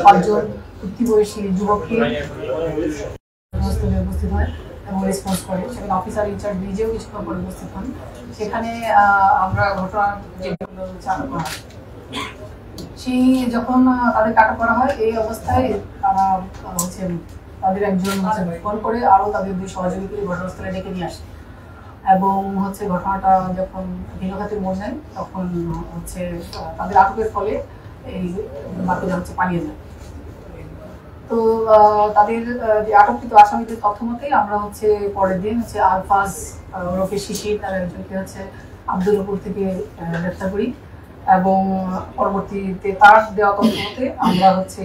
পাঁচজন উঠতি বয়সী যুবককে উপস্থিত হয় এবং রেসপন্স করে, সেখানে অফিসার ইনচার্জ নিজেও কিছুক্ষণ পরে উপস্থিত হন। সেখানে আমরা ঘটনার যে আটক করা হয়, সেই যখন তাদের আটক করা হয় এই অবস্থায় তারা হচ্ছে তাদের একজন ফোন করে আরও তাদের দুই সহযোগীকে ঘটনাস্থলে ডেকে নিয়ে আসে এবং হচ্ছে ঘটনাটা যখন ভিন্নঘাতে মোড় নেয় তখন হচ্ছে তাদের আটকের ফলে এই বাকিরা হচ্ছে পালিয়ে যায়। তো তাদের যে আটককৃত আসামিদের তথ্য মতেই আমরা হচ্ছে পরের দিন হচ্ছে আলফাজ ওরফে শিশির তার একজনকে হচ্ছে আব্দুলপুর থেকে গ্রেফতার করি এবং পরবর্তীতে তার দেওয়া তথ্য মতে আমরা হচ্ছে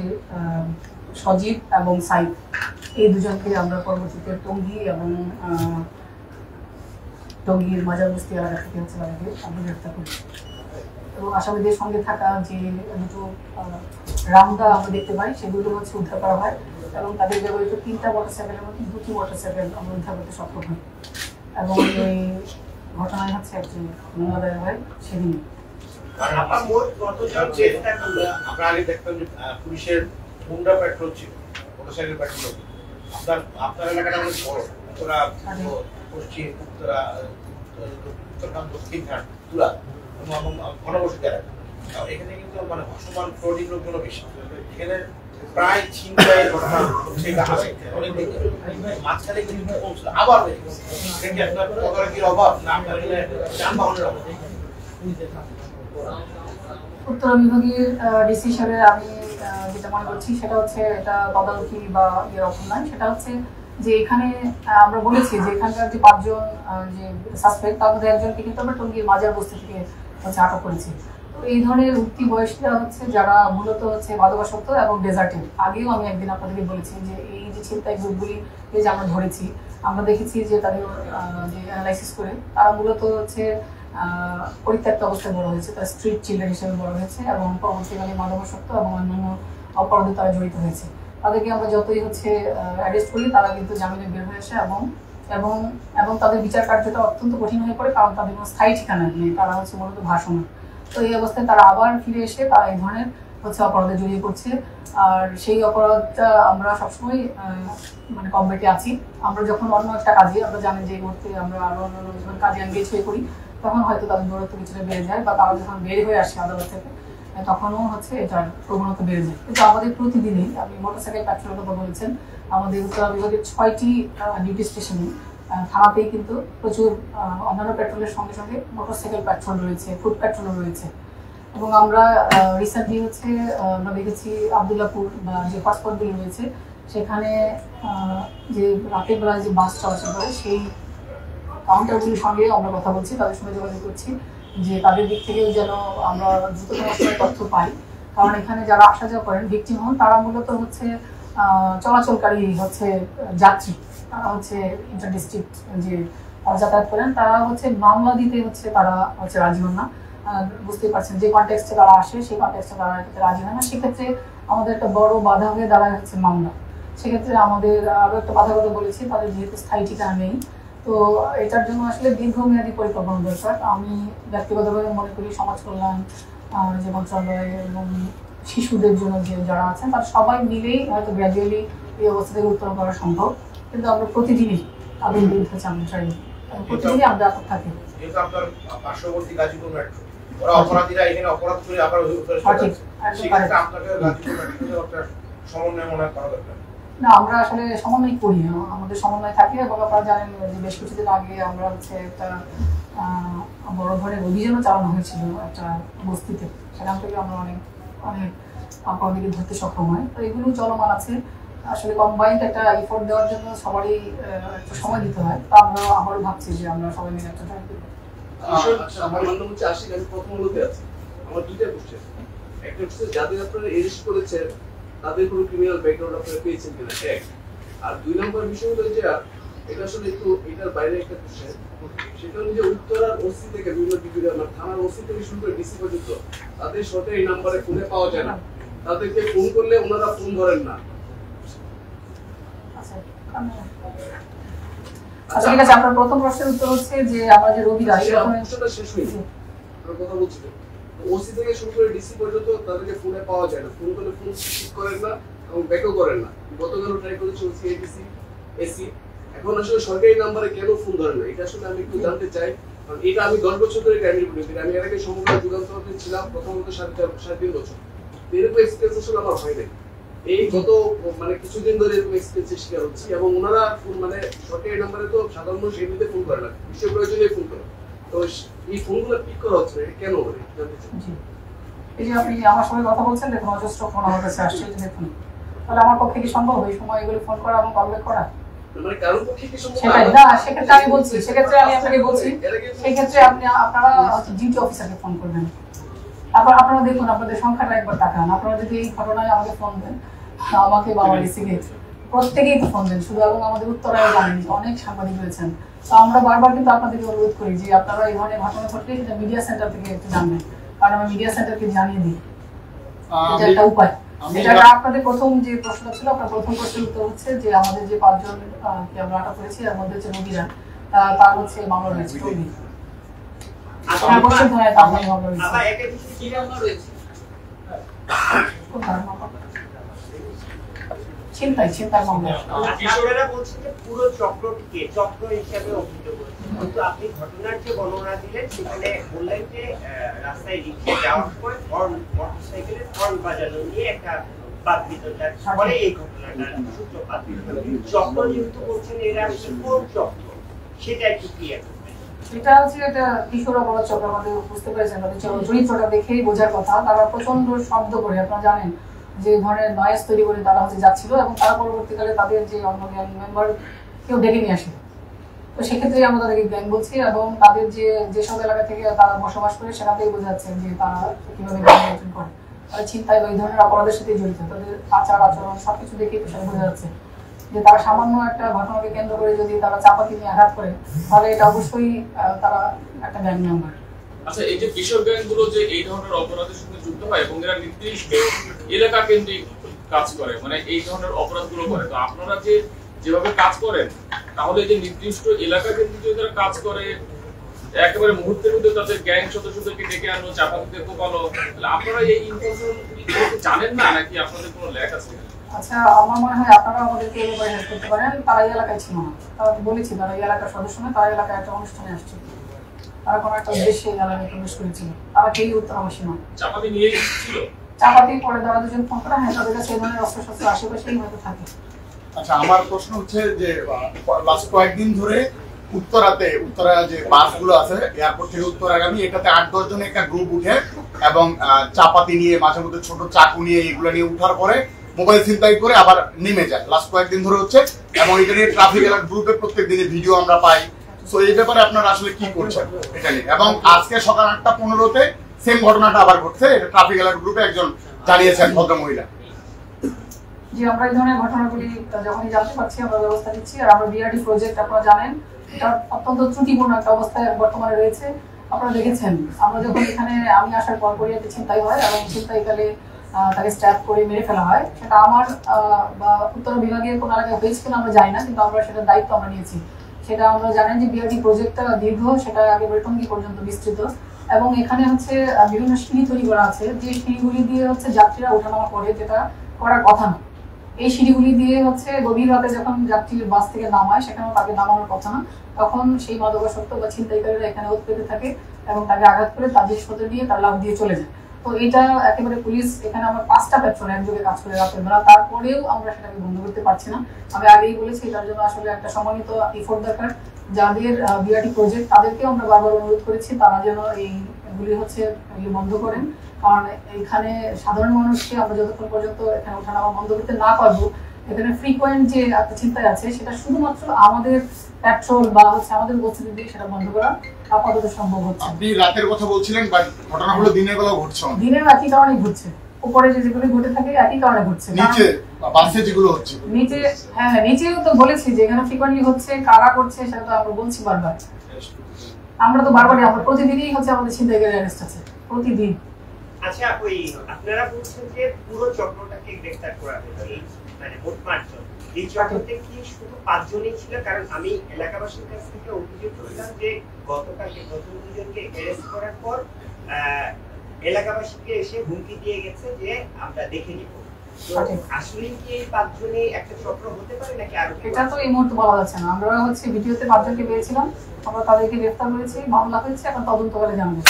সজীব এবং সাইদ এই দুজনকে আমরা পরবর্তীতে টঙ্গী এবং টঙ্গীর মাজার বস্তি এলাকা থেকে হচ্ছে তাদেরকে আমরা গ্রেফতার করি এবং আসামিদের সঙ্গে থাকা যে দুটো রামদা আমরা দেখতে পাই সেগুলো হচ্ছে উদ্ধার করা হয় এবং তাদের ব্যবহৃত 3টা মোটরসাইকেলের মধ্যে 2টি মোটরসাইকেল আমরা উদ্ধার করতে সক্ষম হই এবং এই ঘটনায় হচ্ছে একটি মামলা হয় সেদিন। আমরা আগে দেখতাম যে পুলিশের হুন্ডা পেট্রোল ছিল, মোটরসাইকেল পেট্রোল। আপনার এলাকাটা অনেক বড়, উত্তরা পশ্চিম উত্তরা উত্তরকান্ত দক্ষিণঘাট তুলা ঘনবসতি এলাকা। এখানে কিন্তু মানে ভাসমান ফ্রডিং লোকজন বেশি। এখানে প্রায় ছিনতাইয়ের ঘটনা হচ্ছে অনেক দিকে মাঝখানে কিন্তু কমছিল, আবার সেটি আপনার তদারকির অভাব না আপনার যানবাহনের অভাব। উত্তর বিভাগের ডিসি হিসেবে আমি যেটা মনে করছি সেটা হচ্ছে এটা তদারকি বা এরকম নয়, সেটা হচ্ছে যে এখানে আমরা বলেছি যে এখানকার যে 5 জন যে সাসপেক্ট তার মধ্যে একজনকে কিন্তু আমরা টঙ্গীর মাজার বস্তি থেকে হচ্ছে আটক করেছি। তো এই ধরনের উঠতি বয়সীরা হচ্ছে যারা মূলত হচ্ছে মাদকাসক্ত এবং ডেজার্টের। আগেও আমি একদিন আপনাদেরকে বলেছি যে এই যে ছিনতাই গ্রুপগুলি যে আমরা ধরেছি আমরা দেখেছি যে তাদের যে অ্যানালাইসিস করে তারা মূলত হচ্ছে পরিত্যক্ত অবস্থায় বড় হয়েছে, তারা স্ট্রিট চিলড্রেন হিসেবে বড় হয়েছে এবং পরবর্তীকালে মাদকাসক্ত এবং অন্যান্য অপরাধে তারা জড়িত হয়েছে। তাদেরকে আমরা যতই হচ্ছে অ্যারেস্ট করি তারা কিন্তু জামিনে বের হয়ে আসে এবং এবং এবং তাদের বিচার কার্যটা অত্যন্ত কঠিন হয়ে পড়ে, কারণ তাদের কোনো স্থায়ী ঠিকানা নেই, তারা হচ্ছে মূলত ভাসমান। তো এই অবস্থায় তারা আবার ফিরে এসে তারা এই ধরনের হচ্ছে অপরাধে জড়িয়ে পড়ছে। আর সেই অপরাধটা আমরা সবসময় মানে কমবেটে আছি। আমরা যখন অন্য একটা কাজে আমরা জানি যে এই মুহূর্তে আমরা আরো অন্য যখন কাজে এনগেজ হয়ে পড়ি তখন হয়তো তাদের দূরত্ব কিছুটা বেড়ে যায় বা তারা যখন বের হয়ে আসে আদালত থেকে তখনও হচ্ছে এটার প্রবণতা বেড়ে যায়। কিন্তু আমাদের প্রতিদিনই আপনি মোটরসাইকেল পেট্রোলের কথা বলেছেন, আমাদের উত্তরা বিভাগের 6টি ডিউটি স্টেশনে থানাতেই কিন্তু প্রচুর অন্যান্য পেট্রোলের সঙ্গে সঙ্গে মোটরসাইকেল পেট্রোল রয়েছে, ফুড পেট্রোলও রয়েছে। এবং আমরা রিসেন্টলি হচ্ছে আমরা দেখেছি আবদুল্লাপুর বা যে হটস্পটগুলি রয়েছে সেখানে যে রাতের বেলায় যে বাস চলাচল করে সেই কাউন্টারগুলির সঙ্গে আমরা কথা বলছি, তাদের সঙ্গে যোগাযোগ করছি যে তাদের দিক থেকেও যেন আমরা দ্রুততম সময়ে তথ্য পাই, কারণ এখানে যারা আসা যাওয়া করেন ভিকটিম হন তারা মূলত হচ্ছে চলাচলকারী হচ্ছে যাত্রী, তারা হচ্ছে ইন্টার ডিস্ট্রিক্ট যে যাতায়াত করেন তারা হচ্ছে মামলা দিতে হচ্ছে তারা হচ্ছে রাজি হন না। বুঝতেই পারছেন যে কনটেক্সটে তারা আসে সেই কনটেক্সটে তারা রাজি হয় না, সেক্ষেত্রে আমাদের একটা বড় বাধা হয়ে দাঁড়ায় হচ্ছে মামলা। সেক্ষেত্রে আমাদের আরও একটা বাধা কথা বলেছি, তাদের যেহেতু স্থায়ী ঠিকানা নেই, তো এটার জন্য আসলে দীর্ঘমেয়াদী পরিকল্পনা দরকার। আমি ব্যক্তিগতভাবে মনে করি সমাজ কল্যাণ যে মন্ত্রণালয় এবং শিশুদের জন্য যে যারা আছেন তারা সবাই মিলেই হয়তো গ্র্যাজুয়ালি এই অবস্থা থেকে উত্তরণ করা সম্ভব, কিন্তু আমরা প্রতিদিনই তাদের বিরুদ্ধে চালান চাই, প্রতিদিনই আমরা আটক থাকি। আপনার পার্শ্ববর্তী গাজীপুর মেট্রো ওরা অপরাধীরা এখানে অপরাধ করে আবার সেক্ষেত্রে আপনাকে গাজীপুর মেট্রোতে একটা সমন্বয় মনে করা দরকার। না, আমরা আসলে সমন্বয় করি, আমাদের সমন্বয় থাকে এবং আপনারা জানেন যে বেশ কিছুদিন আগে আমরা হচ্ছে একটা বড় ধরনের অভিযানও চালানো হয়েছিল একটা বস্তিতে, সেখান থেকে আমরা অনেক অনেক অপরাধীকে ধরতে সক্ষম হয়। তো এগুলো চলমান আছে, আসলে কম্বাইন্ড একটা এফোর্ট দেওয়ার জন্য সবারই একটা সময় দিতে হয়। তো আমরা আবারও ভাবছি যে আমরা সবাই মিলে একটা ট্রাই করি। আমার নাম হচ্ছে আশিক, আমি প্রথম লোকে আছি। আমার দুইটা কোশ্চেন, একটা হচ্ছে যাদের আপনারা এরেস্ট করেছেন তাদের কোনো ক্রিমিনাল ব্যাকগ্রাউন্ড আপনারা পেয়েছেন কিনা, এক। আর 2 নম্বর বিষয় হলো যে এটা আসলে একটু এটার বাইরে একটা কোশ্চেন, সেটা হলো যে উত্তরার ওসি থেকে বিভিন্ন ডিগ্রি আমার থানার ওসি থেকে শুরু করে ডিসি পর্যন্ত তাদের সাথে এই নাম্বারে ফোনে পাওয়া যায় না, তাদেরকে ফোন করলে ওনারা ফোন ধরেন না। আচ্ছা ঠিক আছে, আপনার প্রথম প্রশ্নের উত্তর হচ্ছে যে আমরা যে রবি রায় শেষ হয়েছে কথা বলছিলেন, ওসি থেকে শুরু করে ডিসি পর্যন্ত তাদেরকে ফোনে পাওয়া যায় না, ফোন করলে ফোন রিসিভ করেন না এবং ব্যাকও করেন না। গতকালও ট্রাই করেছি ওসি, এডিসি, এসি, এখন আসলে সরকারি নাম্বারে কেন ফোন ধরে না এটা আসলে আমি একটু জানতে চাই। কারণ এটা আমি 10 বছর ধরে ক্রাইম করি, আমি এর আগে সমগ্র যুগান্তরে ছিলাম প্রথমত 3.5 বছর, এরকম এক্সপিরিয়েন্স আসলে আমার হয় নাই। এই গত মানে কিছুদিন ধরে এরকম এক্সপিরিয়েন্সের শিকার হচ্ছি এবং ওনারা ফোন মানে সরকারি নাম্বারে তো সাধারণ মানুষ এমনিতে ফোন করে না, বিশেষ প্রয়োজনে ফোন করে, তো এই ফোনগুলো পিক করা হচ্ছে না, কেন জানতে চাই। এই যে আপনি আমার সঙ্গে কথা বলছেন, দেখুন অজস্র ফোন আমার কাছে আসছে, যে দেখুন তাহলে আমার পক্ষে কি সম্ভব এই সময় এগুলো ফোন করা এবং কল ব্যাক করা? মানে কারণ পক্ষে কি সম্ভব সেটাই না, সেক্ষেত্রে আমি বলছি, সেক্ষেত্রে আমি আপনাকে বলছি, সেক্ষেত্রে আপনারা ডিউটি অফিসারকে ফোন করবেন। আবার আপনারা দেখুন আপনাদের সংখ্যাটা একবার তাকান, আপনারা যদি এই ঘটনায় আমাকে ফোন দেন, আমাকে বা আমার ডিসিকে প্রত্যেকেই তো ফোন দেন শুধু, এবং আমাদের উত্তরায় জানেন অনেক সাংবাদিক রয়েছেন। তো আমরা বারবার কিন্তু আপনাদেরকে অনুরোধ করি যে আপনারা এই ধরনের ঘটনা ঘটলে সেটা মিডিয়া সেন্টার থেকে একটু জানবেন, কারণ আমরা মিডিয়া সেন্টারকে জানিয়ে দিই, এটা একটা উপায়। এটা আপনাদের প্রথম যে প্রশ্নটা ছিল, আপনার প্রথম প্রশ্নের উত্তর হচ্ছে যে আমাদের যে 5 জন কে আমরা আটক করেছি এর মধ্যে হচ্ছে রোগীরা, তার হচ্ছে মামলা রয়েছে রোগী। চিন্তার মামলা। কিশোরেরা বলছেন যে পুরো চক্রটিকে চক্র হিসেবে অভিহিত করেছেন, কিন্তু আপনি ঘটনার যে বর্ণনা দিলেন সেখানে বললেন যে রাস্তায় রিক্সা যাওয়ার সময় মোটরসাইকেলের হর্ন বাজানো নিয়ে একটা বাদ বিতণ্ডার পরে এই ঘটনাটার সূত্রপাত। চক্র যেহেতু বলছেন এরা কোন চক্র সেটা একটু ক্লিয়ার করবেন। এটা হচ্ছে একটা কিশোর অপরাধ চক্র, আমাদের বুঝতে পেরেছেন, তাদের চরিত্রটা দেখেই বোঝার কথা। তারা প্রচন্ড শব্দ করে, আপনারা জানেন যে ধরনের নয়েজ তৈরি করে তারা হচ্ছে যাচ্ছিল, এবং তারা পরবর্তীকালে তাদের যে অন্য গ্যাং মেম্বার কেউ ডেকে নিয়ে আসে। তো সেক্ষেত্রে আমরা তাদেরকে গ্যাং বলছি, এবং তাদের যেসব এলাকা থেকে তারা বসবাস করে সেখান থেকে বোঝা যাচ্ছে যে তারা কিভাবে গ্যাং নিয়ন্ত্রণ করে, তারা চিন্তায় বা এই ধরনের অপরাধের সাথে জড়িত, তাদের আচার আচরণ সবকিছু দেখেই তো সেটা বোঝা যাচ্ছে যে তারা সামান্য একটা ঘটনাকে কেন্দ্র করে যদি তারা চাপাতি নিয়ে আঘাত করে, তাহলে এটা অবশ্যই তারা একটা গ্যাং মেম্বার। আচ্ছা, এই যে কিশোর গ্যাংগুলো যে এই ধরনের অপরাধের সঙ্গে যুক্ত হয় এবং এরা নির্দিষ্ট এলাকা কেন্দ্রিক কাজ করে, মানে এই ধরনের অপরাধগুলো করে, তো আপনারা যেভাবে কাজ করেন, তাহলে যে নির্দিষ্ট এলাকা কেন্দ্রিক যারা কাজ করে একেবারে মুহূর্তের মধ্যে তাদের গ্যাং সদস্যদেরকে ডেকে আনো, চাপাতিতে কোপানো, তাহলে আপনারা এই ইনফরমেশন জানেন না নাকি আপনাদের কোনো ল্যাক আছে? আচ্ছা, আমার মনে হয় আপনারা আমাদেরকে এই ব্যাপারে হেল্প করতে পারেন। তারা এই এলাকায় ছিল না, তারা বলেছি তারা এই এলাকার সদস্য নয়, তারা এলাকায় একটা অনুষ্ঠানে আসছে, তারা কোনো একটা উদ্দেশ্যে এই এলাকায় প্রবেশ করেছিল, তারা কেউই উত্তরাবাসী নয়। চাপাতি নিয়ে ছিল, চাপাতি পরে তারা দুজন ফোন করা, হ্যাঁ তাদের কাছে এই ধরনের অস্ত্র শস্ত্র আশেপাশেই হয়তো থাকে। আচ্ছা, আমার প্রশ্ন হচ্ছে যে লাস্ট কয়েকদিন ধরে উত্তরা যে বাসগুলো আছে এয়ারপোর্ট থেকে উত্তরাগামী, এটাতে 8-10 জনের একটা গ্রুপ উঠে এবং চাপাতি নিয়ে, মাঝে মধ্যে ছোট চাকু নিয়ে, এগুলো নিয়ে উঠার পরে মোবাইল ছিনতাই করে আবার নেমে যায়। লাস্ট কয়েকদিন ধরে হচ্ছে, এবং এটা নিয়ে ট্রাফিক অ্যালার্ট গ্রুপে প্রত্যেক দিনে ভিডিও আমরা পাই। সো এই ব্যাপারে আপনারা আসলে কি করছেন এটা নিয়ে? এবং আজকে সকাল 8:15-তে সেম ঘটনাটা আবার ঘটছে, এটা ট্রাফিক অ্যালার্ট গ্রুপে একজন জানিয়েছেন ভদ্রমহিলা। যে আমরা এই ধরনের ঘটনাগুলি যখনই জানতে পারছি আমরা ব্যবস্থা নিচ্ছি। আর আমরা বিআরডি প্রজেক্ট আপনারা জানেন এটা অত্যন্ত ত্রুটিপূর্ণ একটা অবস্থায় বর্তমানে রয়েছে। আপনারা দেখেছেন আমরা যখন এখানে আমি আসার পর পরিয়াতে ছিনতাই হয় এবং ছিনতাইকালে তাকে স্ট্যাপ করে মেরে ফেলা হয়, সেটা আমার বা উত্তর বিভাগের কোনো এলাকায় হয়েছে কিনা আমরা জানি না, কিন্তু আমরা সেটার দায়িত্ব আমরা নিয়েছি। সেটা আমরা জানেন যে বিআরডি প্রজেক্টটা দীর্ঘ, সেটা আগে বেটঙ্গি পর্যন্ত বিস্তৃত, এবং এখানে হচ্ছে বিভিন্ন সিঁড়ি তৈরি করা আছে, যে সিঁড়িগুলি দিয়ে হচ্ছে যাত্রীরা ওঠানামা করে, যেটা করার কথা না। এই সিঁড়িগুলি দিয়ে হচ্ছে গভীর রাতে যখন যাত্রী বাস থেকে নামায়, সেখানেও তাকে নামানোর কথা না, তখন সেই মাদকাসক্ত বা ছিনতাইকারীরা এখানে ওত পেতে থাকে এবং তাকে আঘাত করে তার জিনিসপত্র দিয়ে তার লাভ দিয়ে চলে যায়। তো এটা একেবারে পুলিশ, এখানে আমরা 5টা পেট্রোল একযোগে কাজ করে রাতের বেলা, তারপরেও আমরা সেটাকে বন্ধ করতে পারছি না। আমি আগেই বলেছি এটার জন্য আসলে একটা সমন্বিত এফোর্ট দরকার। যাদের বিআরটি প্রজেক্ট তাদেরকেও আমরা বারবার অনুরোধ করেছি তারা যেন এইগুলি হচ্ছে বন্ধ করেন, কারণ এখানে সাধারণ মানুষকে আমরা যতক্ষণ পর্যন্ত এখানে ওঠানামা বন্ধ করতে না পারবো, এখানে ফ্রিকোয়েন্ট যে একটা চিন্তায় আছে সেটা শুধুমাত্র আমাদের পেট্রোল বা হচ্ছে আমাদের উপস্থিতি দিয়ে সেটা বন্ধ করা আপাতত সম্ভব হচ্ছে। আপনি রাতের কথা বলছিলেন, বাট ঘটনাগুলো দিনের বেলা ঘটছে, দিনের একই কারণে ঘটছে, উপরে যেগুলো ঘটে থাকে একই কারণে ঘটছে, নিচে বাসে যেগুলো হচ্ছে নিচে, হ্যাঁ নিচেও তো বলেছি যে এখানে ফ্রিকোয়েন্টলি হচ্ছে, কারা করছে সেটা তো আমরা বলছি বারবার। আমরা তো বারবারই, আমরা প্রতিদিনই হচ্ছে আমাদের ছিনতাইকারী অ্যারেস্ট আছে প্রতিদিন। আচ্ছা, ওই আপনারা বলছেন যে পুরো চক্রটাকে গ্রেফতার করা হয়েছে, মানে মোট 5 জন। এই চক্রতে কি শুধু 5 জনই ছিল? কারণ আমি এলাকাবাসীর কাছ থেকে অভিযোগ পেলাম যে গতকালকে প্রথম দুজনকে অ্যারেস্ট করার পর এলাকাবাসীকে এসে হুমকি দিয়ে গেছে যে আমরা দেখে নিব। তো সঠিক। আসলে কি এই 5 জনই একটা চক্র হতে পারে নাকি আরো কেউ এটা তো এই মুহূর্তে বলা যাচ্ছে না। আমরা হচ্ছে ভিডিওতে 5 জনকে পেয়েছিলাম, আমরা তাদেরকে গ্রেফতার করেছি, মামলা হয়েছে, এখন তদন্ত করে জানাবো।